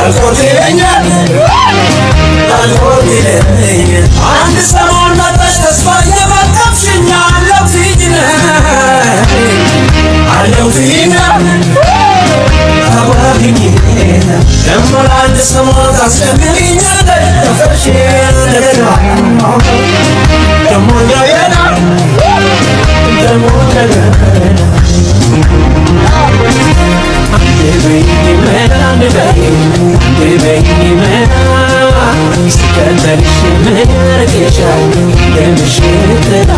አልቆርጥ ይለኛል አልቆርጥ ይለኛል አንድ ሰሞን መጣሽ ተስፋ የመቀፍሽኝ አለው ፊትና አለው ፊትና አባብኝ ደሞ ለአንድ ሰሞን ታስቸግሪኛለሽ ከፍርሽን እንደገና ደሞ እንደገና ደሞ እንደገና ስከተልሽ ምን ያርቅሻል የምሽት ጥላ